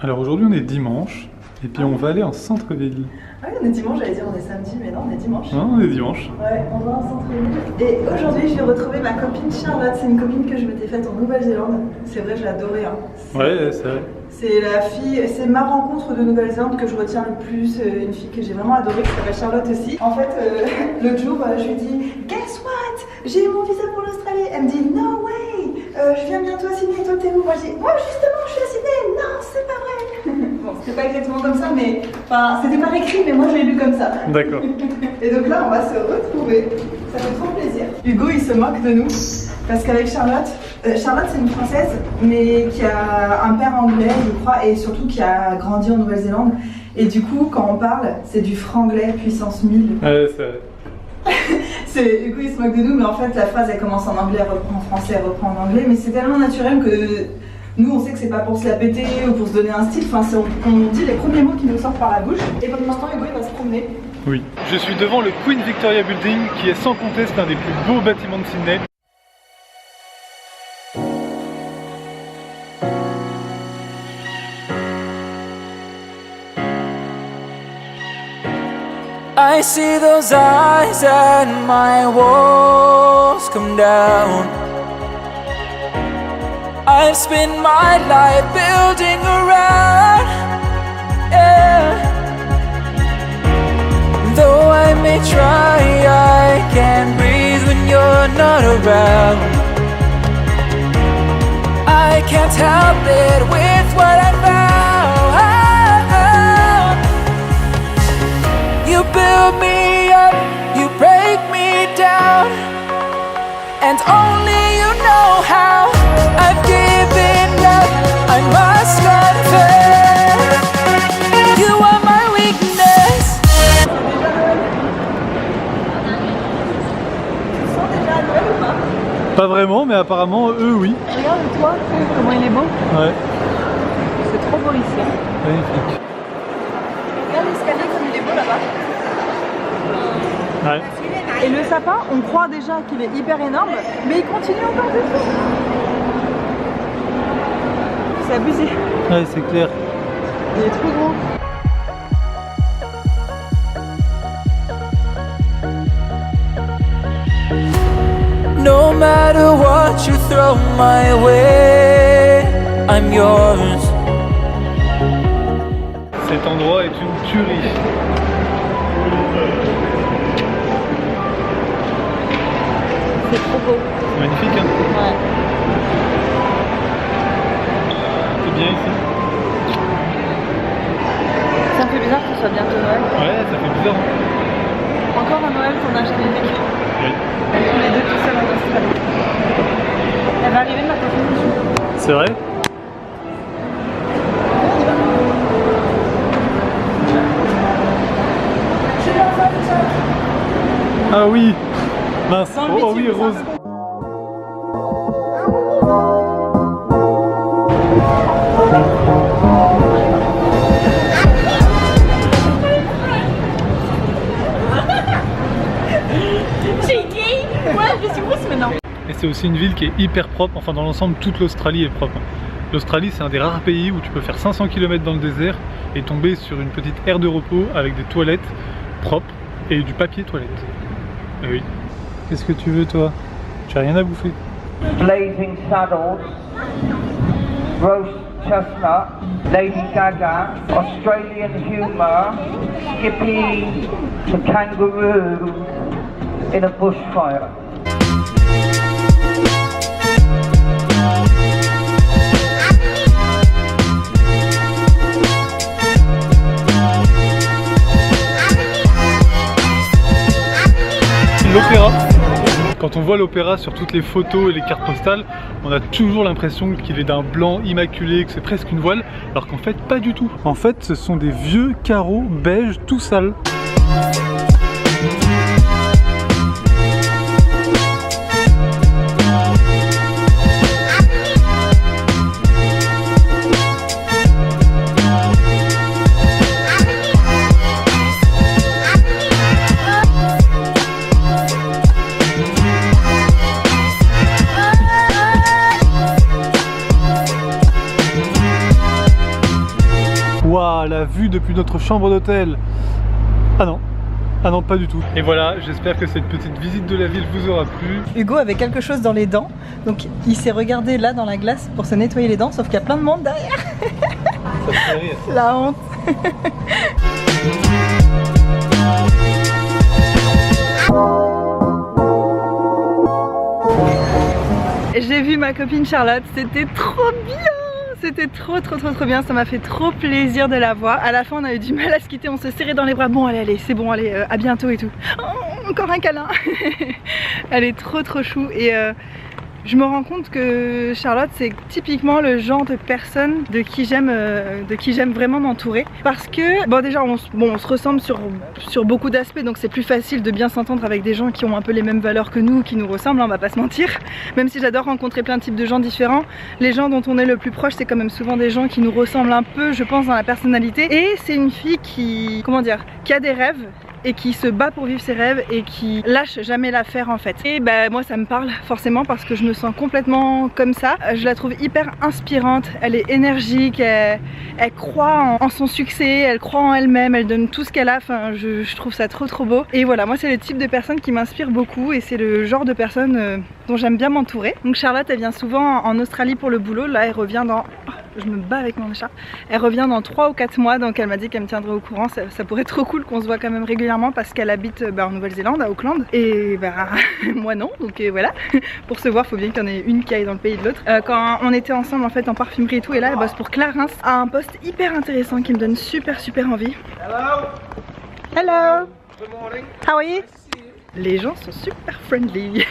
Alors aujourd'hui on est dimanche et puis on va aller en centre-ville. Ah oui, on est dimanche, j'allais dire on est samedi, mais non, on est dimanche. Non, on est dimanche. Ouais, on va en centre-ville. Et aujourd'hui, je vais retrouver ma copine Charlotte. C'est une copine que je m'étais faite en Nouvelle-Zélande. C'est vrai, je l'adorais. Hein. Ouais, c'est vrai. C'est la fille, c'est ma rencontre de Nouvelle-Zélande que je retiens le plus. Une fille que j'ai vraiment adorée, qui s'appelle Charlotte aussi. En fait, l'autre jour, je lui dis Guess what? J'ai eu mon visa pour l'Australie. Elle me dit No way! Je viens bientôt à Sydney. Toi, t'es où? Moi, je dis Moi, justement, je suis à Sydney. Non, c'est pas vrai. Bon, c'était pas exactement comme ça, mais enfin, c'était par écrit, mais moi, je l'ai lu comme ça. D'accord. Et donc là, on va se retrouver. Ça fait trop plaisir. Hugo, il se moque de nous. Parce qu'avec Charlotte, Charlotte c'est une Française, mais qui a un père anglais, je crois, et surtout qui a grandi en Nouvelle-Zélande. Et du coup, quand on parle, c'est du franglais puissance 1000. Ouais, c'est vrai. Hugo, il se moque de nous, mais en fait, la phrase, elle commence en anglais, elle reprend en français, elle reprend en anglais. Mais c'est tellement naturel que nous, on sait que c'est pas pour se la péter ou pour se donner un style. Enfin, on dit les premiers mots qui nous sortent par la bouche. Et pendant ce temps, Hugo, il va se promener. Oui. Je suis devant le Queen Victoria Building, qui est sans conteste l'un des plus beaux bâtiments de Sydney. I see those eyes and my walls come down. I've spent my life building around, yeah. Though I may try, I can't breathe when you're not around. I can't help it with what I found. You build me up, you break me down, and only you know how I've given up, I must confess. You are my weakness. Tu sens déjà à Noël ou pas? Pas vraiment, mais apparemment, eux, oui. Regarde le toit, comment il est beau. Ouais. C'est trop beau ici. Magnifique. Regarde l'escalier comme il est beau là-bas. Ouais. Et le sapin, on croit déjà qu'il est hyper énorme, mais il continue encore de tout. C'est abusé. Ouais, c'est clair. Il est trop gros. No matter what you throw my way, I'm yours. Cet endroit est une tuerie. C'est trop beau. C'est magnifique, hein? Ouais. C'est bien ici. Ça me fait bizarre que ce soit bientôt Noël. Ouais, ça fait bizarre. Hein? Encore un Noël qu'on n'a jamais vécu. Oui. On est deux tout seuls en Australie. Elle va arriver ma copine. C'est vrai? Ah oui! Mince! Oh oui, Rose! Et c'est aussi une ville qui est hyper propre, enfin dans l'ensemble toute l'Australie est propre. L'Australie c'est un des rares pays où tu peux faire 500 km dans le désert et tomber sur une petite aire de repos avec des toilettes propres et du papier toilette. Et oui. Qu'est-ce que tu veux toi? Tu as rien à bouffer. Blazing Saddles, Roast Chestnut, Lady Gaga, Australian Humour, Skippy the Kangaroo in a bushfire. L'opéra. Quand on voit l'opéra sur toutes les photos et les cartes postales, on a toujours l'impression qu'il est d'un blanc immaculé, que c'est presque une voile, alors qu'en fait pas du tout. En fait ce sont des vieux carreaux beige tout sales. vue depuis notre chambre d'hôtel. Ah non. Ah non, pas du tout. Et voilà, j'espère que cette petite visite de la ville vous aura plu. Hugo avait quelque chose dans les dents, donc il s'est regardé là dans la glace pour se nettoyer les dents, sauf qu'il y a plein de monde derrière. Ça fait rire. La honte. J'ai vu ma copine Charlotte, c'était trop bien. C'était trop bien, ça m'a fait trop plaisir de la voir. À la fin on a eu du mal à se quitter, on se serrait dans les bras. Bon allez, c'est bon, allez, à bientôt et tout. Oh, encore un câlin. Elle est trop chou et je me rends compte que Charlotte c'est typiquement le genre de personne de qui j'aime vraiment m'entourer. Parce que, bon déjà on se ressemble sur beaucoup d'aspects, donc c'est plus facile de bien s'entendre avec des gens qui ont un peu les mêmes valeurs que nous, qui nous ressemblent, on va pas se mentir. Même si j'adore rencontrer plein de types de gens différents, les gens dont on est le plus proche c'est quand même souvent des gens qui nous ressemblent un peu, je pense, dans la personnalité. Et c'est une fille qui, comment dire, qui a des rêves et qui se bat pour vivre ses rêves et qui lâche jamais l'affaire en fait. Et bah moi ça me parle forcément parce que je me sens complètement comme ça. Je la trouve hyper inspirante, elle est énergique, elle croit en son succès, elle croit en elle-même, elle donne tout ce qu'elle a, enfin je trouve ça trop beau. Et voilà, moi c'est le type de personne qui m'inspire beaucoup et c'est le genre de personne dont j'aime bien m'entourer. Donc Charlotte elle vient souvent en Australie pour le boulot, là elle revient dans... Je me bats avec mon chat. Elle revient dans 3 ou 4 mois, donc elle m'a dit qu'elle me tiendrait au courant. Ça pourrait être trop cool qu'on se voit quand même régulièrement parce qu'elle habite en Nouvelle-Zélande, à Auckland. Et moi non, donc voilà. Pour se voir, faut bien qu'il y en ait une qui aille dans le pays de l'autre. Quand on était ensemble en fait en parfumerie et tout, et là elle bosse pour Clarins, à un poste hyper intéressant qui me donne super envie. Hello. Good morning. How are you? Les gens sont super friendly.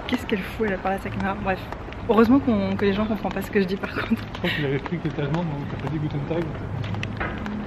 Qu'est-ce qu'elle fout, elle a parlé à sa caméra. Bref. Heureusement que les gens comprennent pas ce que je dis par contre. Je crois qu'il avait pris que t'étais allemande, donc t'as pas dit Guten Tag.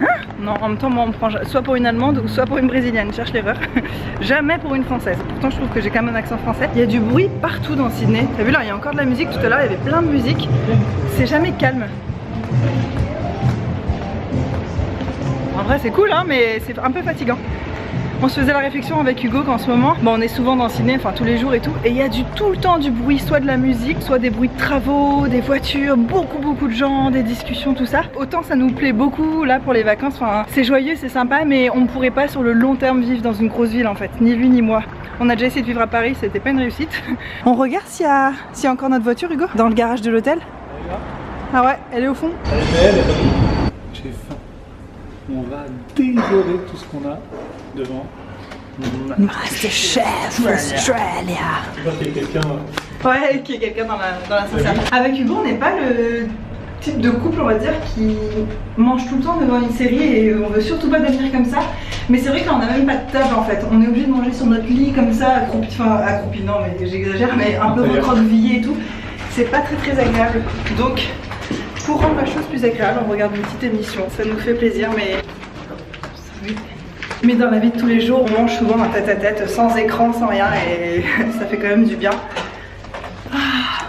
Hein? Non, en même temps moi on me prend soit pour une allemande ou soit pour une brésilienne, cherche l'erreur. Jamais pour une française. Pourtant je trouve que j'ai quand même un accent français. Il y a du bruit partout dans Sydney. T'as vu là, il y a encore de la musique, tout à l'heure il y avait plein de musique. C'est jamais calme. En vrai c'est cool hein, mais c'est un peu fatigant. On se faisait la réflexion avec Hugo qu'en ce moment, on est souvent dans Sydney, enfin tous les jours et tout, et il y a tout le temps du bruit, soit de la musique, soit des bruits de travaux, des voitures, beaucoup de gens, des discussions, tout ça. Autant ça nous plaît beaucoup là pour les vacances, enfin c'est joyeux, c'est sympa, mais on ne pourrait pas sur le long terme vivre dans une grosse ville en fait, ni lui ni moi. On a déjà essayé de vivre à Paris, c'était pas une réussite. On regarde s'il y a encore notre voiture Hugo, dans le garage de l'hôtel. Ah ouais, elle est au fond. J'ai faim. On va dévorer tout ce qu'on a devant. Masterchef Australia. J'espère qu'il y a quelqu'un. Ouais, qu'il y a quelqu'un dans l'ascenseur. Avec Hugo, on n'est pas le type de couple, on va dire, qui mange tout le temps devant une série et on veut surtout pas devenir comme ça. Mais c'est vrai que là, on n'a même pas de table en fait. On est obligé de manger sur notre lit comme ça, accroupi, non, mais j'exagère, mais un peu recroquevillé et tout. C'est pas très agréable. Donc, pour rendre la chose plus agréable, on regarde une petite émission. Ça nous fait plaisir, mais dans la vie de tous les jours, on mange souvent un tête-à-tête, sans écran, sans rien, et ça fait quand même du bien. Ah,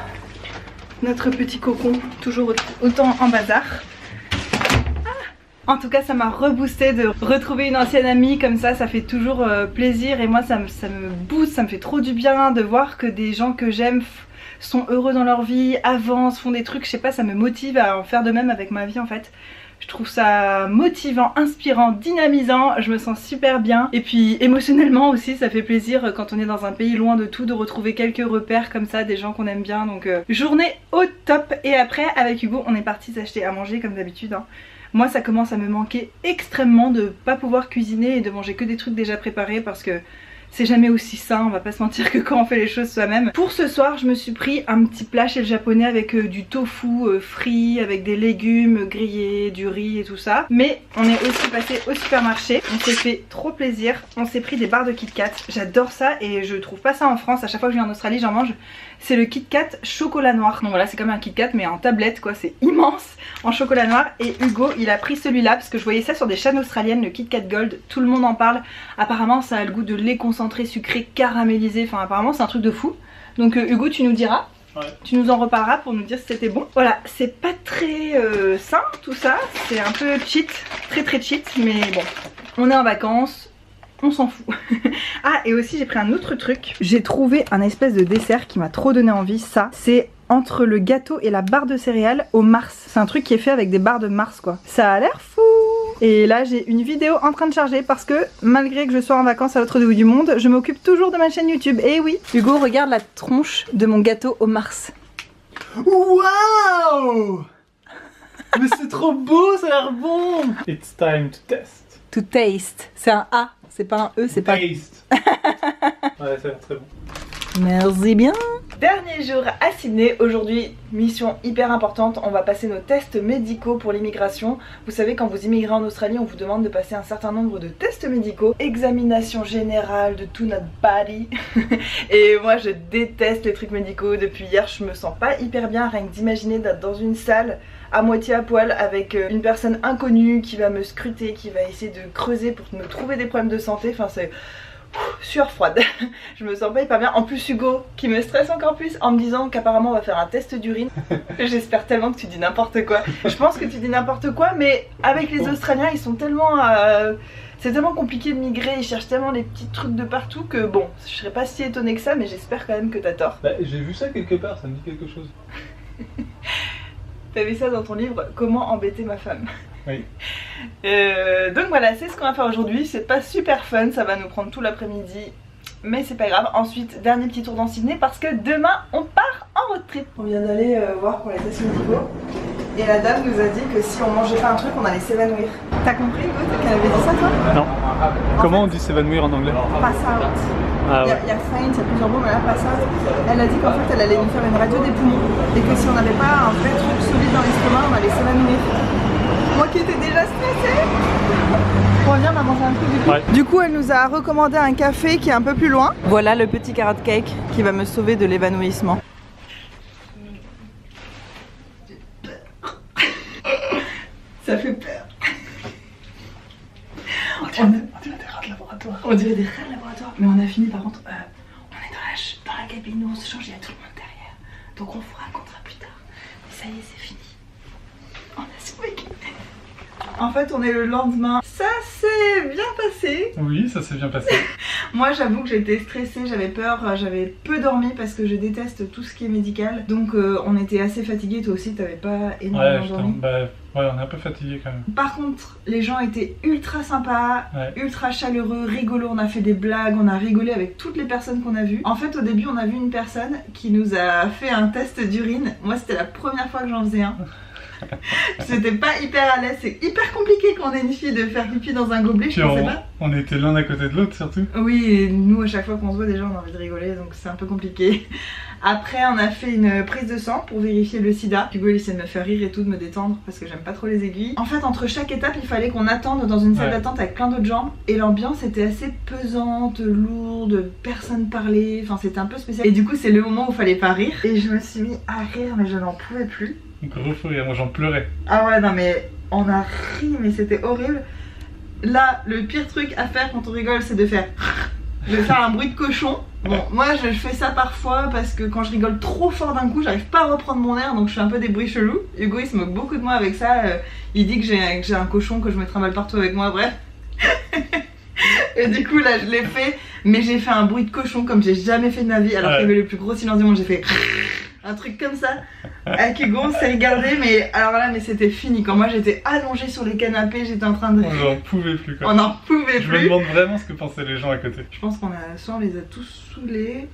notre petit cocon, toujours autant en bazar. En tout cas, ça m'a reboosté de retrouver une ancienne amie comme ça fait toujours plaisir, et moi ça me booste, ça me fait trop du bien de voir que des gens que j'aime sont heureux dans leur vie, avancent, font des trucs, je sais pas, ça me motive à en faire de même avec ma vie en fait. Je trouve ça motivant, inspirant, dynamisant, je me sens super bien. Et puis émotionnellement aussi, ça fait plaisir quand on est dans un pays loin de tout de retrouver quelques repères comme ça, des gens qu'on aime bien. Donc journée au top. Et après avec Hugo, on est parti s'acheter à manger comme d'habitude hein. Moi ça commence à me manquer extrêmement de pas pouvoir cuisiner et de manger que des trucs déjà préparés parce que c'est jamais aussi sain, on va pas se mentir, que quand on fait les choses soi-même. Pour ce soir, je me suis pris un petit plat chez le japonais avec du tofu frit, avec des légumes grillés, du riz et tout ça. Mais on est aussi passé au supermarché, on s'est fait trop plaisir, on s'est pris des barres de Kit Kat. J'adore ça et je trouve pas ça en France, à chaque fois que je viens en Australie j'en mange. C'est le Kit Kat chocolat noir. Donc voilà, c'est comme un Kit Kat mais en tablette quoi, c'est immense en chocolat noir. Et Hugo il a pris celui-là parce que je voyais ça sur des chaînes australiennes, le Kit Kat Gold, tout le monde en parle. Apparemment ça a le goût de lait concentré, sucré, caramélisé, enfin apparemment c'est un truc de fou. Donc Hugo tu nous diras, ouais. Tu nous en reparleras pour nous dire si c'était bon. Voilà, c'est pas très sain tout ça, c'est un peu cheat, très cheat, mais bon, on est en vacances. On s'en fout. Ah et aussi j'ai pris un autre truc. J'ai trouvé un espèce de dessert qui m'a trop donné envie. Ça c'est entre le gâteau et la barre de céréales au Mars. C'est un truc qui est fait avec des barres de Mars quoi. Ça a l'air fou. Et là j'ai une vidéo en train de charger parce que malgré que je sois en vacances à l'autre bout du monde, je m'occupe toujours de ma chaîne YouTube. Et oui, Hugo regarde la tronche de mon gâteau au Mars. Waouh! Mais c'est trop beau, ça a l'air bon! It's time to test. To taste, c'est un A, c'est pas un E, c'est pas... Taste. Ouais, ça a l'air très bon. Merci bien. Dernier jour à Sydney, aujourd'hui mission hyper importante, on va passer nos tests médicaux pour l'immigration. Vous savez, quand vous immigrez en Australie, on vous demande de passer un certain nombre de tests médicaux, examination générale de tout notre body. Et moi je déteste les trucs médicaux, depuis hier je me sens pas hyper bien, rien que d'imaginer d'être dans une salle à moitié à poil avec une personne inconnue qui va me scruter, qui va essayer de creuser pour me trouver des problèmes de santé, enfin c'est... sueur froide. Je me sens pas hyper bien. En plus Hugo qui me stresse encore plus en me disant qu'apparemment on va faire un test d'urine. J'espère tellement que tu dis n'importe quoi. Je pense que tu dis n'importe quoi, mais avec les Australiens ils sont tellement... c'est tellement compliqué de migrer, ils cherchent tellement les petits trucs de partout que bon, je serais pas si étonnée que ça, mais j'espère quand même que t'as tort. Bah, j'ai vu ça quelque part, ça me dit quelque chose. T'as vu ça dans ton livre Comment embêter ma femme. Oui. Donc voilà, c'est ce qu'on va faire aujourd'hui. C'est pas super fun, ça va nous prendre tout l'après-midi, mais c'est pas grave. Ensuite, dernier petit tour dans Sydney parce que demain on part en road trip. On vient d'aller voir pour les tests médicaux et la dame nous a dit que si on mangeait pas un truc, on allait s'évanouir. T'as compris Hugo qu'elle avait dit ça toi? Non. Comment on dit s'évanouir en anglais? Pass out. Ah ouais. Il y a faint, il y a plusieurs mots, mais là pass out. Elle a dit qu'en fait elle allait nous faire une radio des poumons et que si on n'avait pas un vrai truc solide dans l'estomac, on allait s'évanouir. Moi qui étais déjà stressée. On vient, on a mangé un truc du coup. Ouais. Du coup elle nous a recommandé un café qui est un peu plus loin. Voilà le petit carrot cake qui va me sauver de l'évanouissement. Ça fait peur. On dirait des rats de laboratoire. On dirait des rats de laboratoire. Mais on a fini par contre, on est dans la cabine où on se change, il y a tout le monde derrière. Donc on vous racontera plus tard. Mais ça y est, c'est fini. On a survécu. En fait on est le lendemain. Ça s'est bien passé. Oui, ça s'est bien passé. Moi j'avoue que j'étais stressée, j'avais peur, j'avais peu dormi parce que je déteste tout ce qui est médical. Donc on était assez fatigués, toi aussi t'avais pas énormément dormi. Ouais, on est un peu fatigué quand même. Par contre les gens étaient ultra sympas, ultra chaleureux, rigolos, on a fait des blagues, on a rigolé avec toutes les personnes qu'on a vues. En fait au début on a vu une personne qui nous a fait un test d'urine. Moi c'était la première fois que j'en faisais un. J'étais pas hyper à l'aise, c'est hyper compliqué quand on est une fille de faire pipi dans un gobelet, je pensais pas. On était l'un à côté de l'autre surtout. Oui, et nous à chaque fois qu'on se voit déjà on a envie de rigoler donc c'est un peu compliqué. Après on a fait une prise de sang pour vérifier le sida. Hugo il essaie de me faire rire et tout, de me détendre parce que j'aime pas trop les aiguilles. En fait entre chaque étape il fallait qu'on attende dans une salle d'attente avec plein d'autres gens. Et l'ambiance était assez pesante, lourde, personne parlait, enfin c'était un peu spécial. Et du coup c'est le moment où il fallait pas rire. Et je me suis mis à rire mais je n'en pouvais plus. Gros fou rire, moi j'en pleurais. Ah ouais non mais on a ri mais c'était horrible. Là le pire truc à faire quand on rigole c'est de faire un bruit de cochon. Bon moi je fais ça parfois parce que quand je rigole trop fort d'un coup j'arrive pas à reprendre mon air donc je fais un peu des bruits chelous. Hugo il se moque beaucoup de moi avec ça, il dit que j'ai un cochon, que je me trimballe partout avec moi, bref. Et du coup là je l'ai fait mais j'ai fait un bruit de cochon comme j'ai jamais fait de ma vie alors qu'il y avait le plus gros silence du monde, j'ai fait un truc comme ça. Avec Hugo on s'est regardé mais alors là mais c'était fini. Quand moi j'étais allongée sur les canapés, j'étais en train de... On n'en pouvait plus quoi. On n'en pouvait plus. Je me demande vraiment ce que pensaient les gens à côté. Je pense qu'on a soit on les a tous saoulés,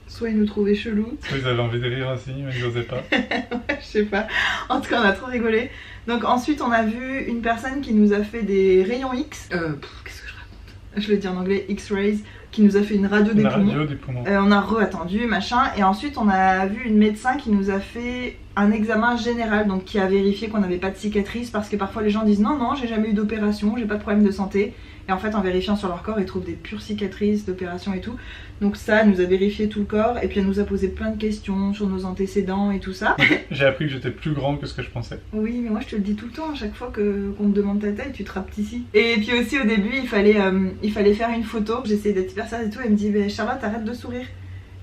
soit ils nous trouvaient chelous. Soit ils avaient envie de rire aussi mais ils n'osaient pas. Ouais, je sais pas. En tout cas on a trop rigolé. Donc ensuite on a vu une personne qui nous a fait des rayons X. Qu'est-ce que je raconte? Je le dis en anglais, X-rays. Qui nous a fait une radio des poumons. On a re-attendu, machin. Et ensuite on a vu une médecin qui nous a fait un examen général. Donc qui a vérifié qu'on n'avait pas de cicatrices. Parce que parfois les gens disent non, j'ai jamais eu d'opération, j'ai pas de problème de santé. Et en fait en vérifiant sur leur corps ils trouvent des pures cicatrices d'opération et tout. Donc ça elle nous a vérifié tout le corps. Et puis elle nous a posé plein de questions sur nos antécédents et tout ça. J'ai appris que j'étais plus grand que ce que je pensais. Oui mais moi je te le dis tout le temps, à chaque fois qu'on te demande ta taille tu te rapetissis. Et puis aussi au début il fallait faire une photo. J'essayais d'être hyper sérieuse et tout. Elle me dit bah, Charlotte arrête de sourire.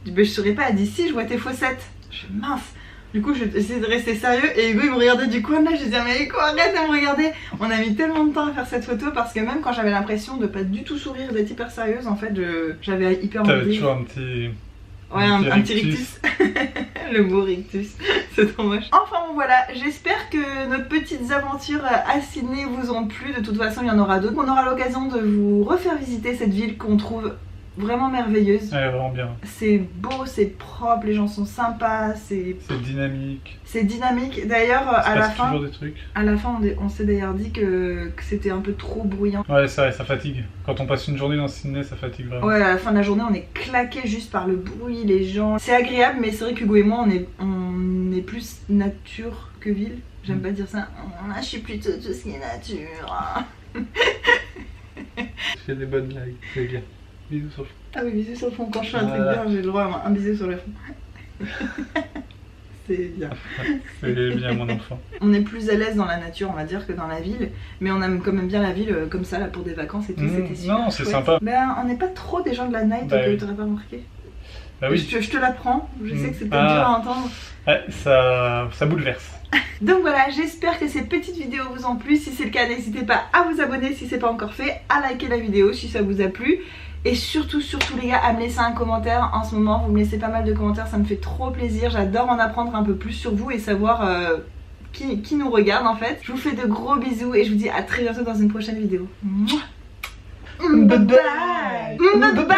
Je dis bah, je souris pas. Elle dit si je vois tes fossettes. Je suis mince. Du coup j'essayais de rester sérieux et Hugo il me regardait du coin de là, je disais mais quoi, arrête de me regarder. On a mis tellement de temps à faire cette photo parce que même quand j'avais l'impression de pas du tout sourire, d'être hyper sérieuse en fait j'avais hyper envie. T'avais toujours un petit... Ouais un petit rictus. Le beau rictus, c'est trop moche. Enfin bon voilà, j'espère que nos petites aventures à Sydney vous ont plu. De toute façon il y en aura d'autres. On aura l'occasion de vous refaire visiter cette ville qu'on trouve vraiment merveilleuse. Ouais, vraiment bien. C'est beau, c'est propre, les gens sont sympas, c'est dynamique. C'est dynamique. D'ailleurs à la fin, toujours des trucs. À la fin on s'est d'ailleurs dit que c'était un peu trop bruyant. Ouais c'est vrai, ça fatigue. Quand on passe une journée dans Sydney, ça fatigue vraiment. Ouais, à la fin de la journée on est claqué juste par le bruit, les gens. C'est agréable, mais c'est vrai qu'Hugo et moi on est plus nature que ville. J'aime pas dire ça. Je suis plutôt tout ce qui est nature. Je fais des bonnes blagues, c'est bien. Bisous sur le fond. Ah oui, bisous sur le fond. Quand je fais un truc bien, j'ai le droit à un bisou sur le fond. C'est bien. C'est bien mon enfant. On est plus à l'aise dans la nature, on va dire, que dans la ville. Mais on aime quand même bien la ville comme ça, là, pour des vacances et tout. C'était super. Non, c'est sympa. Ben, on n'est pas trop des gens de la night, que t'aurais pas remarqué. Bah oui. Je te l'apprends, je sais que c'est peut-être dur à entendre. Ouais, ça bouleverse. Donc voilà, j'espère que ces petites vidéos vous ont plu. Si c'est le cas, n'hésitez pas à vous abonner si c'est pas encore fait, à liker la vidéo si ça vous a plu. Et surtout les gars, à me laisser un commentaire. En ce moment vous me laissez pas mal de commentaires, ça me fait trop plaisir. J'adore en apprendre un peu plus sur vous et savoir qui nous regarde en fait. Je vous fais de gros bisous et je vous dis à très bientôt dans une prochaine vidéo. Bye bye. Bye bye.